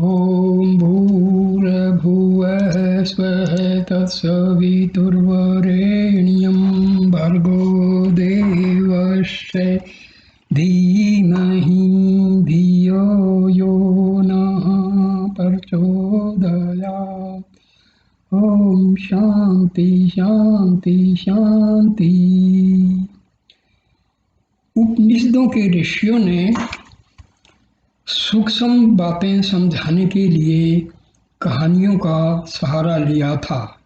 ॐ भूर्भुवः स्वः तत्सवितुर्वरेण्यं भर्गो देवस्य धीमहि धियो यो नः प्रचोदयात्। ओम शांति शांति शांति। उपनिषदों के ऋषियों ने सूक्ष्म बातें समझाने के लिए कहानियों का सहारा लिया था।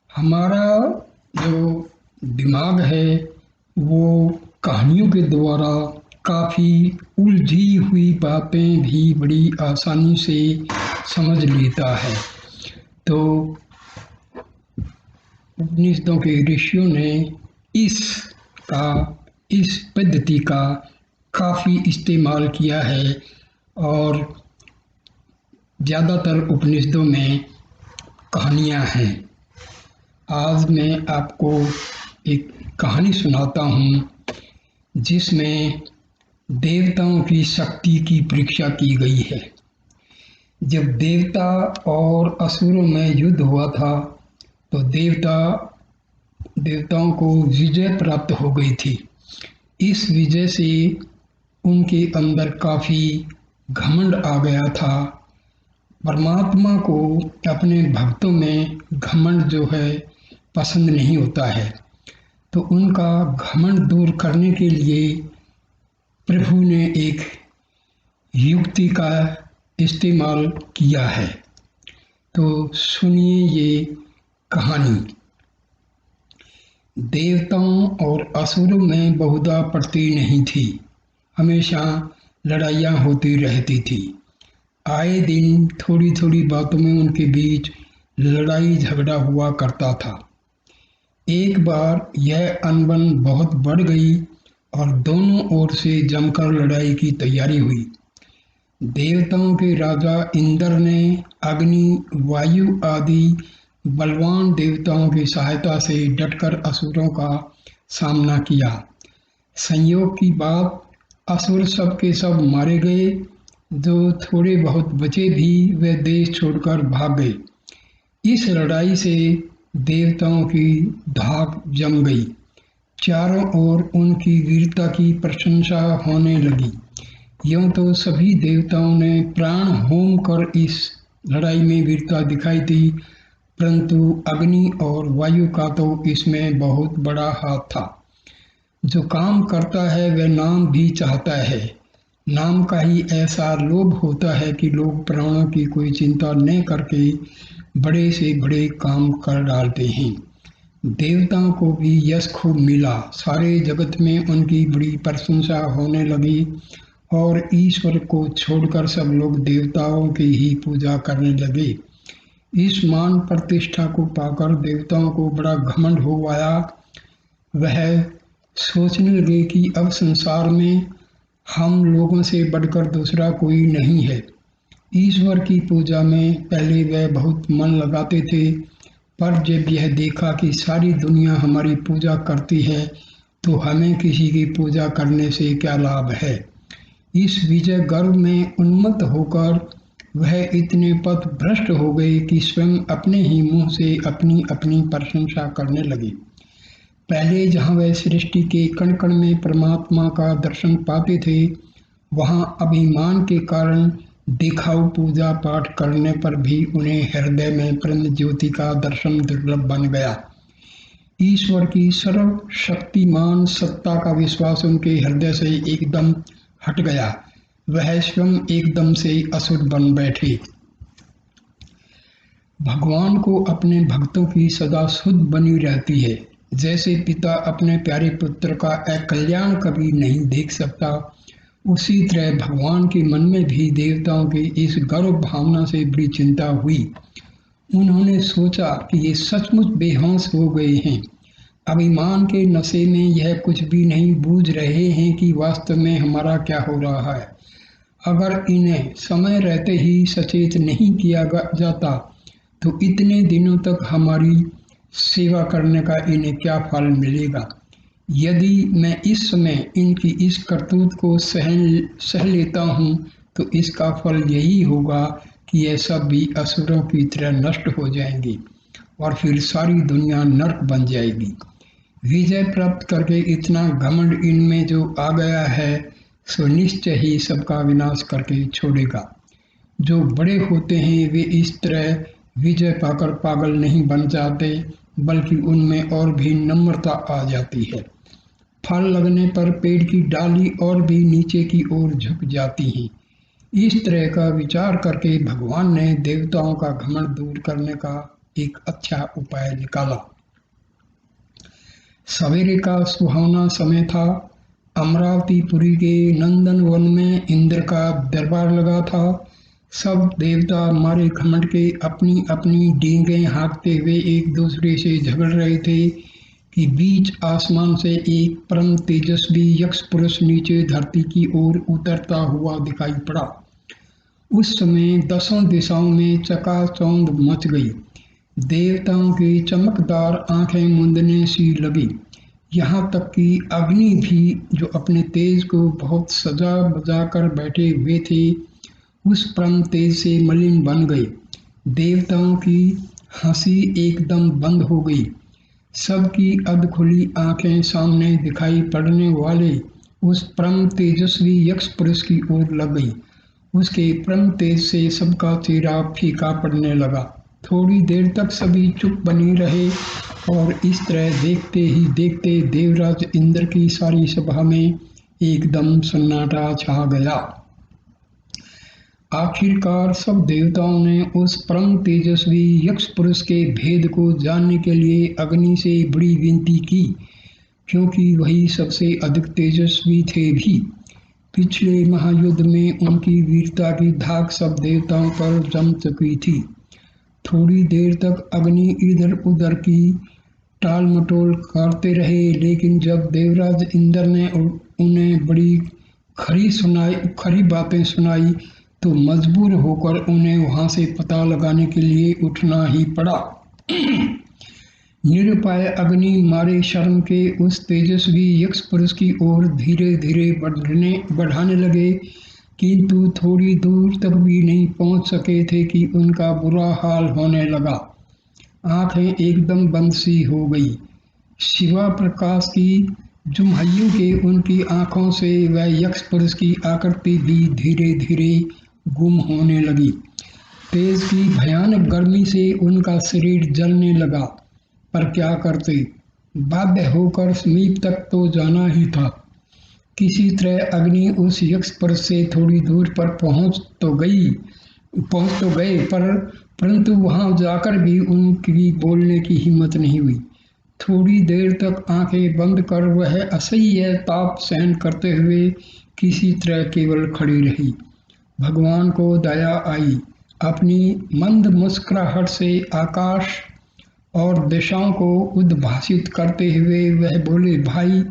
हमारा जो दिमाग है वो कहानियों के द्वारा काफ़ी उलझी हुई बातें भी बड़ी आसानी से समझ लेता है। तो उपनिषदों के ऋषियों ने इस पद्धति का काफ़ी इस्तेमाल किया है और ज़्यादातर उपनिषदों में कहानियाँ हैं। आज मैं आपको एक कहानी सुनाता हूँ जिसमें देवताओं की शक्ति की परीक्षा की गई है। जब देवता और असुरों में युद्ध हुआ था तो देवताओं को विजय प्राप्त हो गई थी। इस विजय से उनके अंदर काफ़ी घमंड आ गया था। परमात्मा को अपने भक्तों में घमंड जो है पसंद नहीं होता है, तो उनका घमंड दूर करने के लिए प्रभु ने एक युक्ति का इस्तेमाल किया है। तो सुनिए ये कहानी। देवताओं और असुरों में बहुधा पड़ती नहीं थी। हमेशा लड़ाइयाँ होती रहती थी। आए दिन थोड़ी थोड़ी बातों में उनके बीच लड़ाई झगड़ा हुआ करता था। एक बार यह अनबन बहुत बढ़ गई और दोनों ओर से जमकर लड़ाई की तैयारी हुई। देवताओं के राजा इंद्र ने अग्नि, वायु आदि बलवान देवताओं की सहायता से डटकर असुरों का सामना किया। संयोग की बात, असुर सब के सब मारे गए। जो थोड़े बहुत बचे भी वे देश छोड़कर भाग गए। इस लड़ाई से देवताओं की धाक जम गई। चारों ओर उनकी वीरता की प्रशंसा होने लगी। यूं तो सभी देवताओं ने प्राण होम कर इस लड़ाई में वीरता दिखाई थी, परंतु अग्नि और वायु का तो इसमें बहुत बड़ा हाथ था। जो काम करता है वह नाम भी चाहता है। नाम का ही ऐसा लोभ होता है कि लोग प्राणों की कोई चिंता न करके बड़े से बड़े काम कर डालते हैं। देवताओं को भी यश खूब मिला। सारे जगत में उनकी बड़ी प्रशंसा होने लगी और ईश्वर को छोड़कर सब लोग देवताओं की ही पूजा करने लगे। इस मान प्रतिष्ठा को पाकर देवताओं को बड़ा घमंड हो आया। वह सोचने लगे कि अब संसार में हम लोगों से बढ़कर दूसरा कोई नहीं है। ईश्वर की पूजा में पहले वह बहुत मन लगाते थे, पर जब यह देखा कि सारी दुनिया हमारी पूजा करती है तो हमें किसी की पूजा करने से क्या लाभ है। इस विजय गर्व में उन्मत्त होकर वह इतने पथ भ्रष्ट हो गए कि स्वयं अपने ही मुंह से अपनी अपनी प्रशंसा करने लगे। पहले जहाँ वह सृष्टि के कण कण में परमात्मा का दर्शन पाते थे, वहाँ अभिमान के कारण दिखाऊ पूजा पाठ करने पर भी उन्हें हृदय में परम ज्योति का दर्शन दुर्लभ बन गया। ईश्वर की सर्वशक्तिमान सत्ता का विश्वास उनके हृदय से एकदम हट गया। वह स्वयं एकदम से असुर बन बैठे। भगवान को अपने भक्तों की सदा सुध बनी रहती है। जैसे पिता अपने प्यारे पुत्र का अकल्याण कभी नहीं देख सकता, उसी तरह भगवान के मन में भी देवताओं की इस गर्व भावना से बड़ी चिंता हुई। उन्होंने सोचा कि ये सचमुच बेहोश हो गए हैं। अभिमान के नशे में यह कुछ भी नहीं बूझ रहे हैं कि वास्तव में हमारा क्या हो रहा है। अगर इन्हें समय रहते ही सचेत नहीं किया जाता तो इतने दिनों तक हमारी सेवा करने का इन्हें क्या फल मिलेगा। यदि मैं इस समय इनकी इस करतूत को सह लेता हूँ तो इसका फल यही होगा कि ये सब भी असुरों की तरह नष्ट हो जाएंगे और फिर सारी दुनिया नरक बन जाएगी। विजय प्राप्त करके इतना घमंड इनमें जो आ गया है, सो निश्चय ही सबका विनाश करके छोड़ेगा। जो बड़े होते हैं वे इस तरह विजय पाकर पागल नहीं बन जाते, बल्कि उनमें और भी नम्रता आ जाती है। फल लगने पर पेड़ की डाली और भी नीचे की ओर झुक जाती है। इस तरह का विचार करके भगवान ने देवताओं का घमंड दूर करने का एक अच्छा उपाय निकाला। सवेरे का सुहावना समय था। अमरावतीपुरी के नंदन वन में इंद्र का दरबार लगा था। सब देवता मारे घमंड के अपनी अपनी डींगें हाँकते हुए एक दूसरे से झगड़ रहे थे कि बीच आसमान से एक परम तेजस्वी यक्ष पुरुष नीचे धरती की ओर उतरता हुआ दिखाई पड़ा। उस समय दसों दिशाओं में चकाचौंध मच गई। देवताओं की चमकदार आंखें मूंदने सी लगी। यहाँ तक कि अग्नि भी, जो अपने तेज को बहुत सजा बजा कर बैठे हुए थे, उस परम तेज से मलिन बन गए। देवताओं की हंसी एकदम बंद हो गई। सबकी अधखुली आंखें सामने दिखाई पड़ने वाले उस परम तेजस्वी यक्ष पुरुष की ओर लग गई। उसके परम तेज से सबका चेहरा फीका पड़ने लगा। थोड़ी देर तक सभी चुप बने रहे और इस तरह देखते ही देखते देवराज इंद्र की सारी सभा में एकदम सन्नाटा छा गया। आखिरकार सब देवताओं ने उस परम तेजस्वी यक्ष पुरुष के भेद को जानने के लिए अग्नि से बड़ी विनती की, क्योंकि वही सबसे अधिक तेजस्वी थे भी। पिछले महायुद्ध में उनकी वीरता की धाक सब देवताओं पर जम चुकी थी। थोड़ी देर तक अग्नि इधर उधर की टाल मटोल करते रहे, लेकिन जब देवराज इंद्र ने उन्हें बड़ी खरी बातें सुनाई तो मजबूर होकर उन्हें वहां से पता लगाने के लिए उठना ही पड़ा। निरुपाय अग्नि मारे शर्म के उस तेजस्वी यक्ष पुरुष की ओर धीरे धीरे बढ़ाने लगे, किंतु थोड़ी दूर तक भी नहीं पहुंच सके थे कि उनका बुरा हाल होने लगा। आंखें एकदम बंद सी हो गई। शिवा प्रकाश की जुम्हियों के उनकी आंखों से वह यक्ष पुरुष की आकृति भी धीरे धीरे गुम होने लगी। तेज की भयानक गर्मी से उनका शरीर जलने लगा, पर क्या करते, बाध्य होकर समीप तक तो जाना ही था। किसी तरह अग्नि उस यक्ष पुरुष से थोड़ी दूर पर पहुंच तो गए, परंतु वहां जाकर भी उनकी बोलने की हिम्मत नहीं हुई। थोड़ी देर तक आंखें बंद कर वह असह्य ताप सहन करते हुए किसी तरह केवल खड़ी रही। भगवान को दया आई। अपनी मंद मुस्कुराहट से आकाश और दिशाओं को उद्भासित करते हुए वह बोले, भाई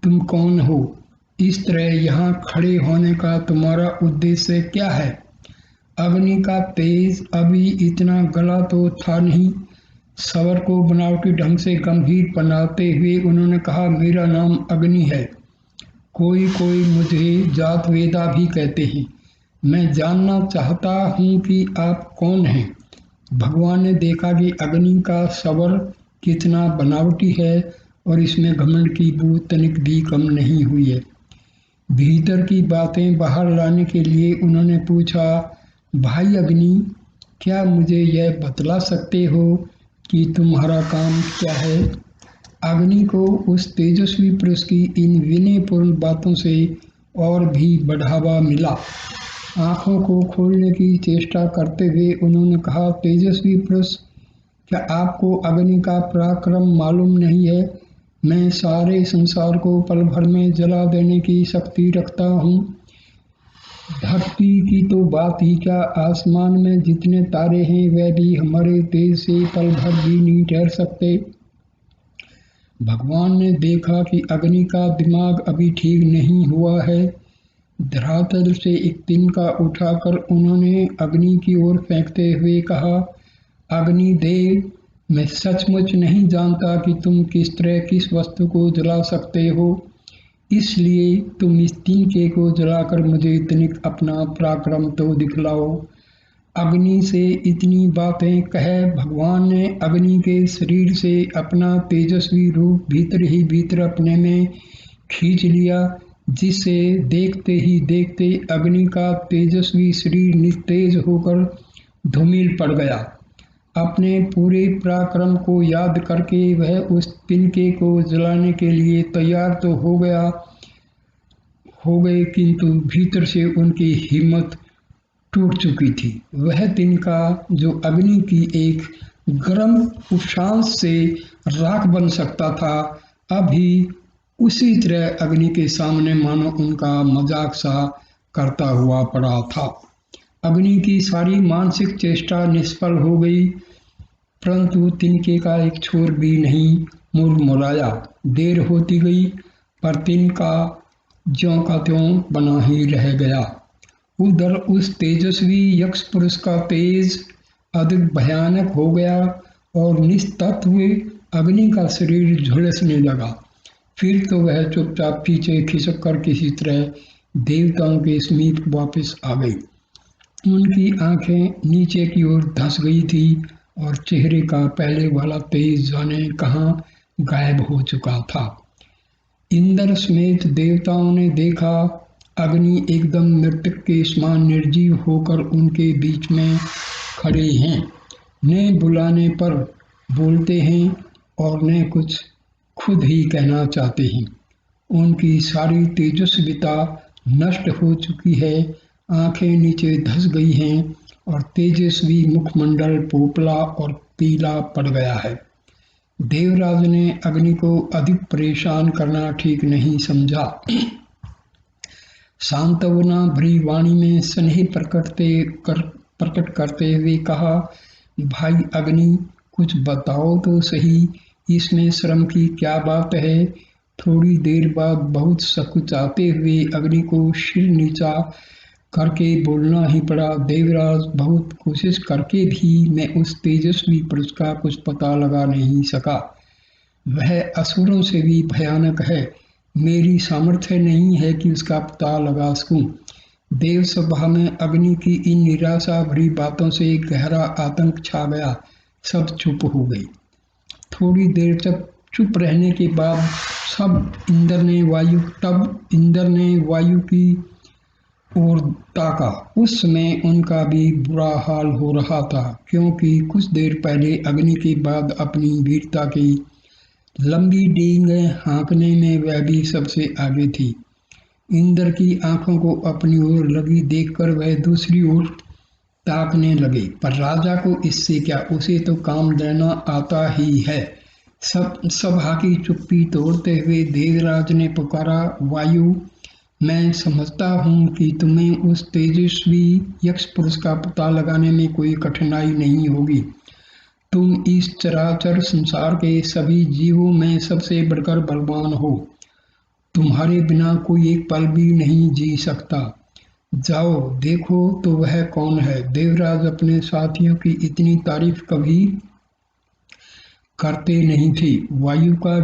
तुम कौन हो? इस तरह यहाँ खड़े होने का तुम्हारा उद्देश्य क्या है? अग्नि का तेज अभी इतना गला तो था नहीं। सवर को बनावटी ढंग से गंभीर बनाते हुए उन्होंने कहा, मेरा नाम अग्नि है। कोई कोई मुझे जात वेदा भी कहते हैं। मैं जानना चाहता हूँ कि आप कौन हैं। भगवान ने देखा कि अग्नि का सवर कितना बनावटी है और इसमें घमंड की बू तनिक भी कम नहीं हुई है। भीतर की बातें बाहर लाने के लिए उन्होंने पूछा, भाई अग्नि, क्या मुझे यह बतला सकते हो कि तुम्हारा काम क्या है? अग्नि को उस तेजस्वी पुरुष की इन विनयपूर्ण बातों से और भी बढ़ावा मिला। आंखों को खोलने की चेष्टा करते हुए उन्होंने कहा, तेजस्वी पुरुष, क्या आपको अग्नि का पराक्रम मालूम नहीं है? मैं सारे संसार को पल भर में जला देने की शक्ति रखता हूँ। धरती की तो बात ही क्या, आसमान में जितने तारे हैं वह भी हमारे तेज से पल भर भी नहीं ठहर सकते। भगवान ने देखा कि अग्नि का दिमाग अभी ठीक नहीं हुआ है। धरातल से एक तिनका उठाकर उन्होंने अग्नि की ओर फेंकते हुए कहा, अग्निदेव, मैं सचमुच नहीं जानता कि तुम किस तरह किस वस्तु को जला सकते हो। इसलिए तुम इस तिनके को जलाकर मुझे तनिक अपना पराक्रम तो दिखलाओ। अग्नि से इतनी बातें कह भगवान ने अग्नि के शरीर से अपना तेजस्वी रूप भीतर ही भीतर अपने में खींच लिया, जिससे देखते ही देखते अग्नि का तेजस्वी शरीर निस्तेज होकर धूमिल पड़ गया। अपने पूरे पराक्रम को याद करके वह उस तिनके को जलाने के लिए तैयार तो हो गए, किंतु भीतर से उनकी हिम्मत टूट चुकी थी। वह तिनका जो अग्नि की एक गर्म उषांश से राख बन सकता था, अभी उसी तरह अग्नि के सामने मानो उनका मजाक सा करता हुआ पड़ा था। अग्नि की सारी मानसिक चेष्टा निष्फल हो गई, परंतु तिनके का एक छोर भी नहीं मुरमुराया। देर होती गई, पर तिनका ज्यों का त्यों बना ही रह गया। उधर उस तेजस्वी यक्ष पुरुष का तेज अधिक भयानक हो गया और निस्तत्व अग्नि का शरीर झुलसने लगा। फिर तो वह चुपचाप पीछे खिसक कर किसी तरह देवताओं के समीप वापस आ गई। उनकी आंखें नीचे की ओर धंस गई थी और चेहरे का पहले वाला तेज जाने कहाँ गायब हो चुका था। इंद्र समेत देवताओं ने देखा, अग्नि एकदम मृतक के समान निर्जीव होकर उनके बीच में खड़े हैं। न बुलाने पर बोलते हैं और न कुछ खुद ही कहना चाहते हैं। उनकी सारी तेजस्विता नष्ट हो चुकी है, आंखें नीचे धंस गई हैं और तेजस्वी मुखमंडल पोपला और पीला पड़ गया है। देवराज ने अग्नि को अधिक परेशान करना ठीक नहीं समझा। सांत्वना भरी वाणी में स्नेह प्रकट करते हुए कहा, भाई अग्नि, कुछ बताओ तो सही, इसमें शर्म की क्या बात है। थोड़ी देर बाद बहुत सकुचाते हुए अग्नि को सिर नीचा करके बोलना ही पड़ा, देवराज, बहुत कोशिश करके भी मैं उस तेजस्वी पुरुष का कुछ पता लगा नहीं सका। वह असुरों से भी भयानक है। मेरी सामर्थ्य नहीं है कि उसका पता लगा सकूं। देव सभा में अग्नि की इन निराशा भरी बातों से गहरा आतंक छा गया। सब चुप हो गई। थोड़ी देर तक चुप रहने के बाद तब इंद्र ने वायु की ओर ताका। उस समय उनका भी बुरा हाल हो रहा था, क्योंकि कुछ देर पहले अग्नि के बाद अपनी वीरता की लंबी डींग हाँकने में वह भी सबसे आगे थी। इंद्र की आंखों को अपनी ओर लगी देखकर वह दूसरी ओर ताकने लगे, पर राजा को इससे क्या, उसे तो काम देना आता ही है। सभा की चुप्पी तोड़ते हुए देवराज ने पुकारा, वायु, मैं समझता हूँ कि तुम्हें उस तेजस्वी यक्ष पुरुष का पता लगाने में कोई कठिनाई नहीं होगी। तुम इस चराचर संसार के सभी जीवों में सबसे बढ़कर बलवान हो। तुम्हारे बिना कोई एक पल भी नहीं जी सकता। जाओ देखो तो वह कौन है। देवराज अपने साथियों की इतनी तारीफ कभी करते नहीं थे। वायु का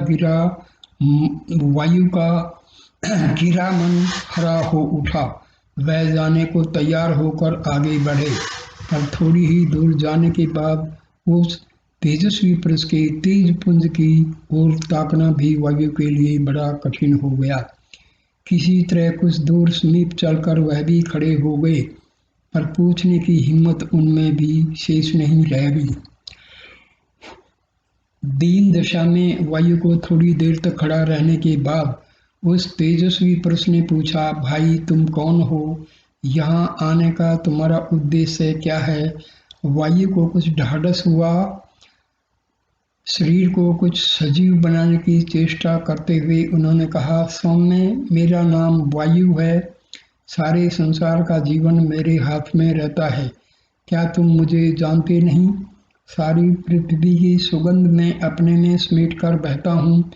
गिरा मन हरा हो उठा। वह जाने को तैयार होकर आगे बढ़े, पर थोड़ी ही दूर जाने के बाद उस तेजस्वी पुरुष के तेज पुंज की ओर ताकना भी वायु के लिए बड़ा कठिन हो गया। किसी तरह कुछ दूर समीप चलकर वह भी खड़े हो गए, पर पूछने की हिम्मत उनमें भी शेष नहीं रह गई। दीन दशा में वायु को थोड़ी देर तक खड़ा रहने के बाद उस तेजस्वी पुरुष ने पूछा, भाई तुम कौन हो? यहाँ आने का तुम्हारा उद्देश्य क्या है? वायु को कुछ ढाढ़स हुआ। शरीर को कुछ सजीव बनाने की चेष्टा करते हुए उन्होंने कहा, सौम्य, मेरा नाम वायु है। सारे संसार का जीवन मेरे हाथ में रहता है। क्या तुम मुझे जानते नहीं? सारी पृथ्वी की सुगंध में अपने में समेट कर बहता हूँ।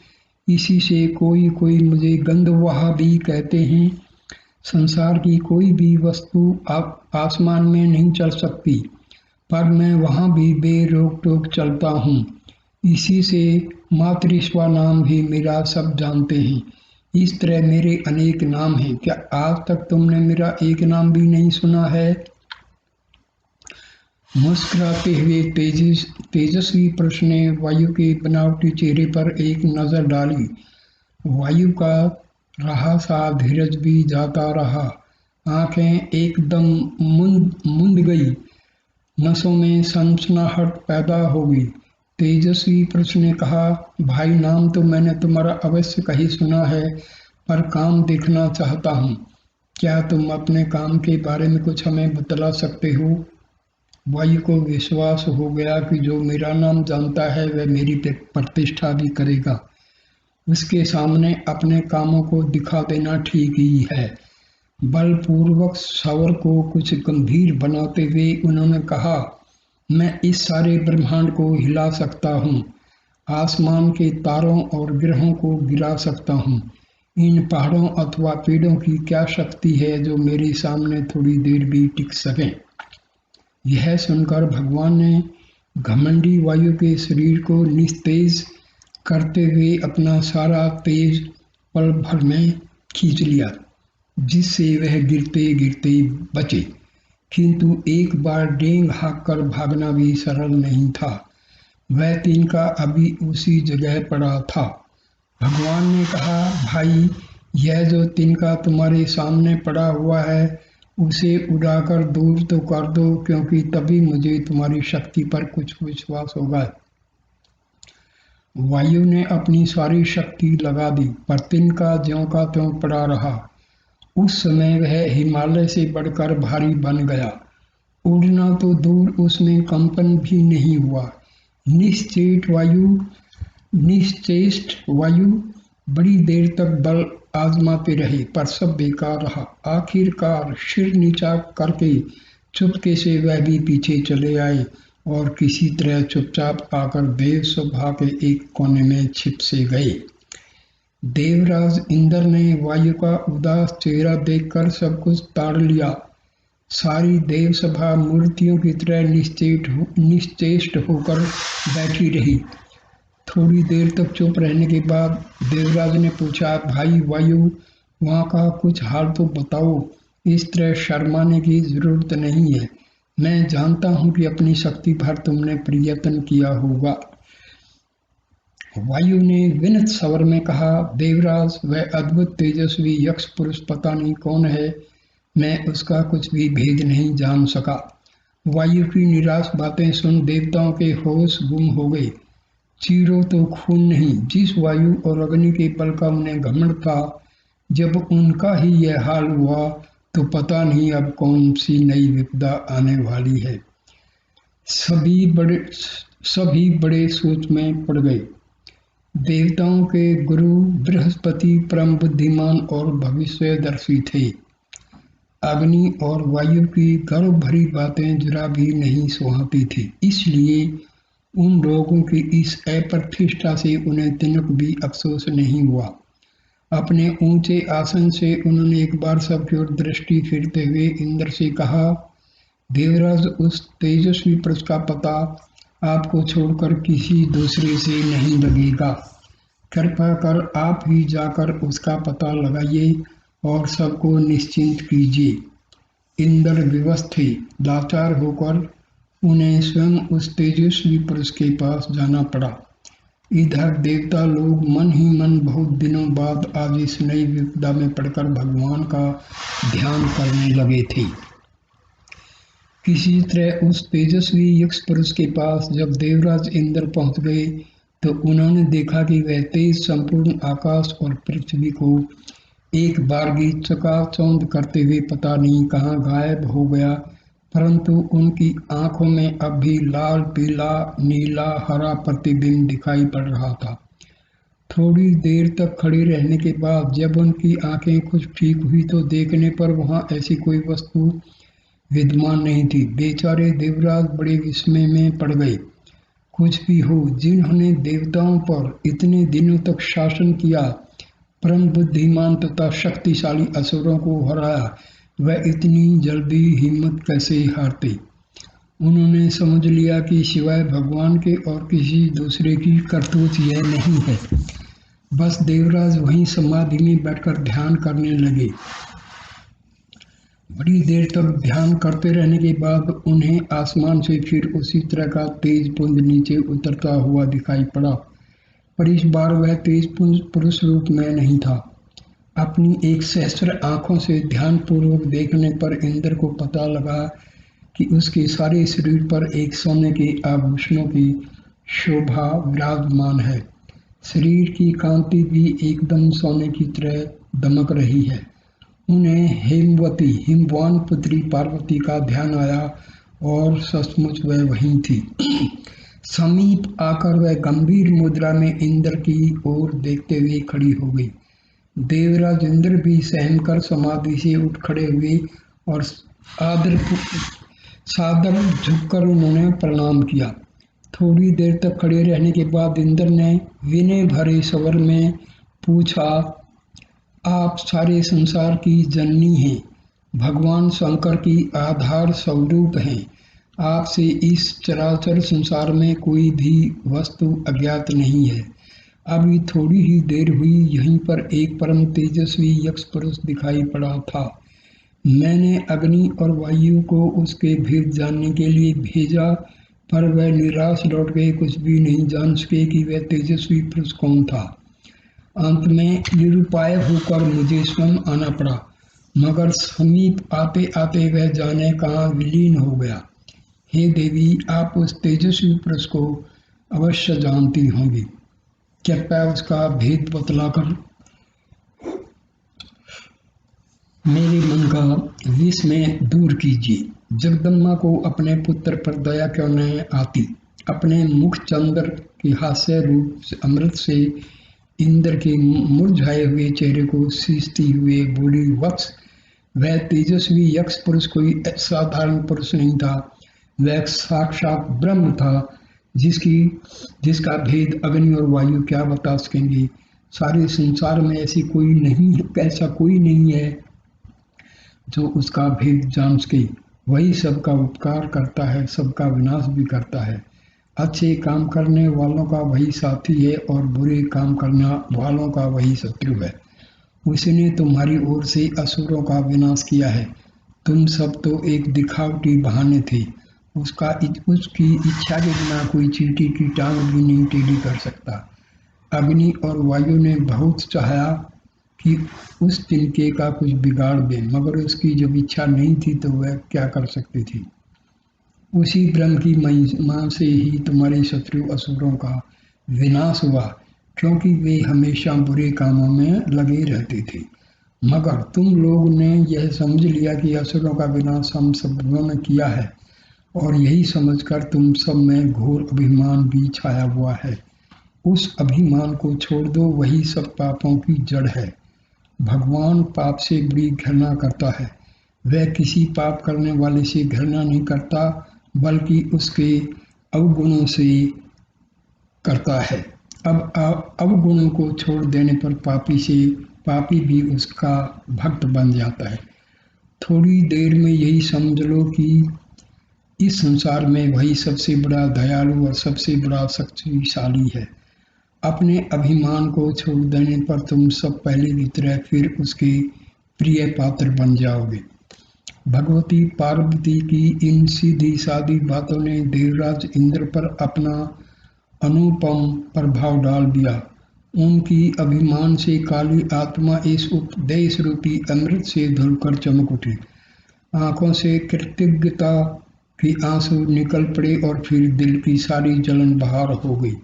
इसी से कोई कोई मुझे गंधवाह भी कहते हैं। संसार की कोई भी वस्तु आसमान में नहीं चल सकती, पर मैं वहाँ भी बेरोक टोक चलता हूँ। इसी से मातृस्वा नाम भी मेरा सब जानते हैं। इस तरह मेरे अनेक नाम हैं, क्या आज तक तुमने मेरा एक नाम भी नहीं सुना है? मुस्कुराते हुए तेजस्वी पुरुष ने वायु के बनावटी चेहरे पर एक नजर डाली। वायु का रहा सा धीरज भी जाता रहा। आंखें एकदम मुंद गई, नसों में सनसनाहट पैदा हो गई। तेजस्वी पुरुष ने कहा, भाई नाम तो मैंने तुम्हारा अवश्य कहीं सुना है, पर काम देखना चाहता हूँ। क्या तुम अपने काम के बारे में कुछ हमें बतला सकते हो? वायु को विश्वास हो गया कि जो मेरा नाम जानता है वह मेरी प्रतिष्ठा भी करेगा। उसके सामने अपने कामों को दिखा देना ठीक ही है। बलपूर्वक स्वर को कुछ गंभीर बनाते हुए उन्होंने कहा, मैं इस सारे ब्रह्मांड को हिला सकता हूँ, आसमान के तारों और ग्रहों को गिरा सकता हूँ। इन पहाड़ों अथवा पेड़ों की क्या शक्ति है जो मेरे सामने थोड़ी देर भी टिक सके? यह सुनकर भगवान ने घमंडी वायु के शरीर को निस्तेज करते हुए अपना सारा तेज पल भर में खींच लिया, जिससे वह गिरते गिरते बचे। किंतु एक बार डेंग हाँक कर भागना भी सरल नहीं था। वह तिनका अभी उसी जगह पड़ा था। भगवान ने कहा, भाई यह जो तिनका तुम्हारे सामने पड़ा हुआ है उसे उड़ाकर दूर तो कर दो, क्योंकि तभी मुझे तुम्हारी शक्ति पर कुछ विश्वास होगा। वायु ने अपनी सारी शक्ति लगा दी, पर तिनका ज्यों का त्यों पड़ा रहा। उस समय वह हिमालय से बढ़कर भारी बन गया। उड़ना तो दूर, उसमें कंपन भी नहीं हुआ। निश्चेष्ट वायु बड़ी देर तक बल आजमाते रहे, पर सब बेकार रहा। आखिरकार सिर नीचा करके चुपके से वह भी पीछे चले आए और किसी तरह चुपचाप आकर देव सभा के एक कोने में छिप से गए। देवराज इंद्र ने वायु का उदास चेहरा देखकर सब कुछ ताड़ लिया। सारी देव सभा मूर्तियों की तरह निश्चेष्ट होकर बैठी रही। थोड़ी देर तक चुप रहने के बाद देवराज ने पूछा, भाई वायु, वहाँ का कुछ हाल तो बताओ। इस तरह शर्माने की जरूरत नहीं है। मैं जानता हूँ कि अपनी शक्ति भर तुमने प्रयत्न किया होगा। वायु ने विनत स्वर में कहा, देवराज, वह अद्भुत तेजस्वी यक्ष पुरुष पता नहीं कौन है। मैं उसका कुछ भी भेद नहीं जान सका। वायु की निराश बातें सुन देवताओं के होश गुम हो गए। चीरो तो खून नहीं, जिस वायु और अग्नि के बल का उन्हें घमंड था, जब उनका ही यह हाल हुआ तो पता नहीं अब कौन सी नई विपदा आने वाली है। सभी बड़े सोच में पड़ गए। देवताओं के गुरु बृहस्पति परम बुद्धिमान और भविष्यदर्शी थे। अग्नि और वायु की गर्व भरी बातें जरा भी नहीं सुहाती थी, इसलिए उन लोगों की इस अप्रतिष्ठा से उन्हें तिनक भी अफसोस नहीं हुआ। अपने ऊंचे आसन से उन्होंने एक बार सबकी ओर दृष्टि फिरते हुए इंद्र से कहा, देवराज, उस तेजस्वी पुरुष का पता आपको छोड़कर किसी दूसरे से नहीं लगेगा। कृपा कर आप ही जाकर उसका पता लगाइए और सबको निश्चिंत कीजिए। इंद्र विवश थे। लाचार होकर उन्हें स्वयं उस तेजस्वी पुरुष के पास जाना पड़ा। इधर देवता लोग मन ही मन बहुत दिनों बाद आज इस नई विपदा में पड़कर भगवान का ध्यान करने लगे थे। किसी तरह उस तेजस्वी यक्ष पुरुष के पास जब देवराज इंद्र पहुंच गए तो उन्होंने देखा कि वह तेज संपूर्ण आकाश और पृथ्वी को एक बारगी चकाचौंध करते हुए पता नहीं कहाँ गायब हो गया, परंतु उनकी आंखों में अब भी लाल, पीला, नीला, हरा प्रतिबिंब दिखाई पड़ रहा था। थोड़ी देर तक खड़े रहने के बाद जब उनकी आंखें कुछ ठीक हुई तो देखने पर वहां ऐसी कोई वस्तु विद्यमान नहीं थी। बेचारे देवराज बड़े विस्मय में पड़ गए। कुछ भी हो, जिन्होंने देवताओं पर इतने दिनों तक शासन किया, परम बुद्धिमान तथा शक्तिशाली असुरों को हराया, वह इतनी जल्दी हिम्मत कैसे हारते? उन्होंने समझ लिया कि सिवाय भगवान के और किसी दूसरे की करतूत यह नहीं है। बस देवराज वहीं समाधि में बैठकर ध्यान करने लगे। बड़ी देर तक ध्यान करते रहने के बाद उन्हें आसमान से फिर उसी तरह का तेज पुंज नीचे उतरता हुआ दिखाई पड़ा, पर इस बार वह तेज पुंज पुरुष रूप में नहीं था। अपनी एक सहस्त्र आंखों से ध्यानपूर्वक देखने पर इंद्र को पता लगा कि उसके सारे शरीर पर एक सोने के आभूषणों की शोभा विराजमान है। शरीर की कांति भी एकदम सोने की तरह दमक रही है। उन्हें हेमवती हिमवान पुत्री पार्वती का ध्यान आया और सचमुच वह वहीं थी। समीप आकर वह गंभीर मुद्रा में इंद्र की ओर देखते हुए खड़ी हो गई। देवराज इंद्र भी सहम कर समाधि से उठ खड़े हुए और आदर सादर झुककर उन्होंने प्रणाम किया। थोड़ी देर तक खड़े रहने के बाद इंद्र ने विनय भरे स्वर में पूछा, आप सारे संसार की जननी हैं, भगवान शंकर की आधार स्वरूप हैं। आपसे इस चराचर संसार में कोई भी वस्तु अज्ञात नहीं है। अभी थोड़ी ही देर हुई, यहीं पर एक परम तेजस्वी यक्ष पुरुष दिखाई पड़ा था। मैंने अग्नि और वायु को उसके भेद जानने के लिए भेजा, पर वह निराश लौट गए, कुछ भी नहीं जान सके कि वह तेजस्वी पुरुष कौन था। अंत में निरुपाय होकर मुझे स्वयं आना पड़ा, मगर समीप आते आते वह जाने कहाँ विलीन हो गया। हे देवी, आप उस तेजस्वी पुरुष को अवश्य जानती होंगी, कृपया उसका भेद बतलाकर मेरे मन का विस्मय दूर कीजिए। जगदम्बा को अपने पुत्र पर दया क्यों नहीं आती। अपने मुख चंद्र के हास्य रूप से अमृत से इंद्र के मुरझाए हुए चेहरे को सींचती हुए बोली, वत्स, वह तेजस्वी यक्ष पुरुष कोई साधारण पुरुष नहीं था, वह साक्षात ब्रह्म था, जिसका भेद अग्नि और वायु क्या बता सकेंगे। सारे संसार में ऐसा कोई नहीं है जो उसका भेद जान सके। वही सबका उपकार करता है, सबका विनाश भी करता है। अच्छे काम करने वालों का वही साथी है और बुरे काम करने वालों का वही शत्रु है। उसने तुम्हारी ओर से असुरों का विनाश किया है। तुम सब तो एक दिखावटी बहाने थे। उसकी इच्छा के बिना कोई चींटी की टांग भी नहीं टेढ़ी कर सकता। अग्नि और वायु ने बहुत चाहा कि उस तिनके का कुछ बिगाड़ दे, मगर उसकी जब इच्छा नहीं थी तो वह क्या कर सकती थी। उसी ब्रह्म की महिमा से ही तुम्हारे शत्रु असुरों का विनाश हुआ, क्योंकि वे हमेशा बुरे कामों में लगे रहते थे। मगर तुम लोग ने यह समझ लिया कि असुरों का विनाश हम सबों ने किया है, और यही समझकर तुम सब में घोर अभिमान भी छाया हुआ है। उस अभिमान को छोड़ दो, वही सब पापों की जड़ है। भगवान पाप से बड़ी घृणा करता है। वह किसी पाप करने वाले से घृणा नहीं करता, बल्कि उसके अवगुणों से करता है। अब अवगुणों को छोड़ देने पर पापी भी उसका भक्त बन जाता है। थोड़ी देर में यही समझ लो कि इस संसार में वही सबसे बड़ा दयालु और सबसे बड़ा शक्तिशाली है। अपने अभिमान को छोड़ देने पर तुम सब पहले की तरह फिर उसके प्रिय पात्र बन जाओगे। भगवती पार्वती की इन सीधी सादी बातों ने देवराज इंद्र पर अपना अनुपम प्रभाव डाल दिया। उनकी अभिमान से काली आत्मा इस उपदेश रूपी अमृत से धुलकर चमक उठी। आंखों से कृतज्ञता के आंसू निकल पड़े और फिर दिल की सारी जलन बाहर हो गई।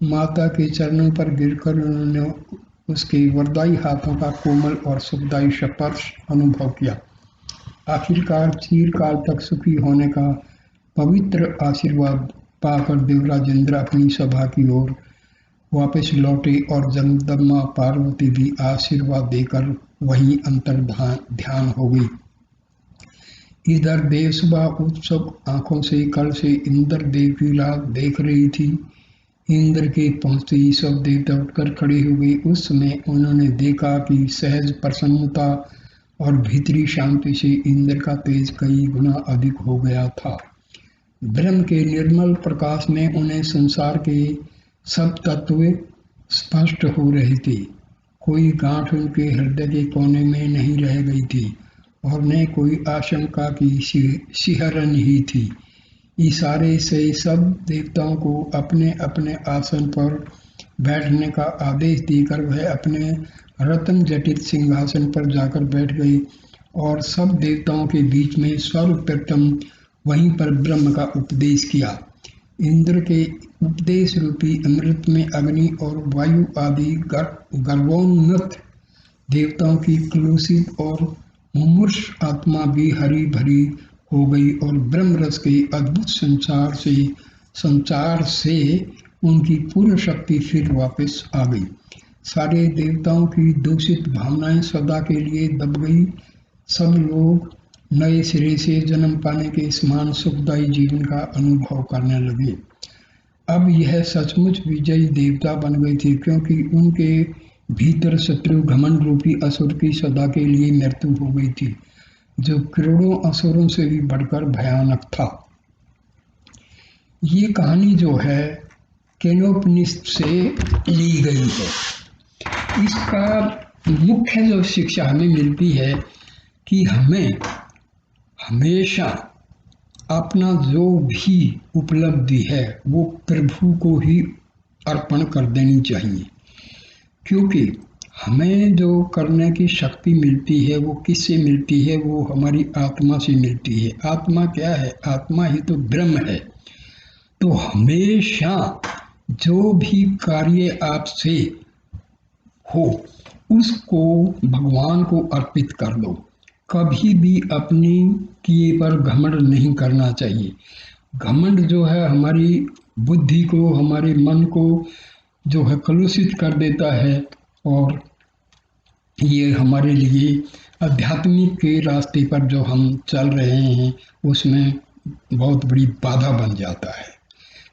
माता के चरणों पर गिरकर उन्होंने उसके वरदायी हाथों का कोमल और सुखदायी स्पर्श अनुभव किया। आखिरकार चिरकाल तक सुखी होने का पवित्र आशीर्वाद पाकर देवराज इंद्र अपनी सभा की ओर वापस लौटे और जगदम्बा पार्वती भी आशीर्वाद देकर वहीं अंतर ध्यान हो गई। इधर देवसभा उत्सव आंखों से कल से इंद्र देव की राह देख रही थी। इंद्र के पहुंचते ही सब देवता उठकर खड़े हो गए। उस समय उन्होंने देखा कि सहज प्रसन्नता और भीतरी शांति से इंद्र का तेज कई गुना अधिक हो गया था। ब्रह्म के निर्मल प्रकाश ने उन्हें संसार के सब तत्व स्पष्ट हो रहे थे। कोई गांठ उनके हृदय के कोने में नहीं रह गई थी और न कोई आशंका की सिहरन ही थी। इशारे से सब देवताओं को अपने अपने आसन पर बैठने का आदेश देकर वह अपने रत्न जटित सिंहासन पर जाकर बैठ गई और सब देवताओं के बीच में सर्वप्रथम वहीं पर ब्रह्म का उपदेश किया। इंद्र के उपदेश रूपी अमृत में अग्नि और वायु आदि गर्वोन्नत देवताओं की क्लुषित और मुमूर्ष आत्मा भी हरी भरी हो गई और ब्रह्म रस के अद्भुत संचार से उनकी पूर्ण शक्ति फिर वापस आ गई। सारे देवताओं की दूषित भावनाएं सदा के लिए दब गई। सब लोग नए सिरे से जन्म पाने के समान सुखदायी जीवन का अनुभव करने लगे। अब यह सचमुच विजयी देवता बन गए थे, क्योंकि उनके भीतर शत्रु घमंड रूपी असुर की सदा के लिए मृत्यु हो गई थी, जो करोड़ों असुरों से भी बढ़कर भयानक था। ये कहानी जो है केनोपनिषद से ली गई है। इसका मुख्य जो शिक्षा हमें मिलती है कि हमें हमेशा अपना जो भी उपलब्धि है वो प्रभु को ही अर्पण कर देनी चाहिए, क्योंकि हमें जो करने की शक्ति मिलती है वो किससे मिलती है? वो हमारी आत्मा से मिलती है। आत्मा क्या है? आत्मा ही तो ब्रह्म है। तो हमेशा जो भी कार्य आपसे हो उसको भगवान को अर्पित कर दो। कभी भी अपनी किए पर घमंड नहीं करना चाहिए। घमंड जो है हमारी बुद्धि को, हमारे मन को जो है कलुषित कर देता है और ये हमारे लिए आध्यात्मिक के रास्ते पर जो हम चल रहे हैं उसमें बहुत बड़ी बाधा बन जाता है।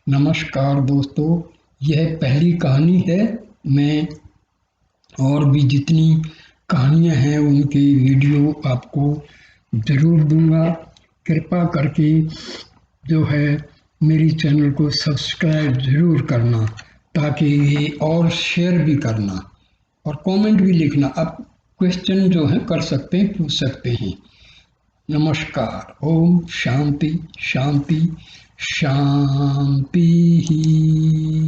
नमस्कार दोस्तों, यह पहली कहानी है। मैं और भी जितनी कहानियाँ हैं उनके वीडियो आपको ज़रूर दूंगा। कृपा करके जो है मेरी चैनल को सब्सक्राइब ज़रूर करना, ताकि ये और शेयर भी करना और कमेंट भी लिखना। आप क्वेश्चन जो है कर सकते हैं, पूछ सकते हैं। नमस्कार। ओम शांति शांति शांति ही।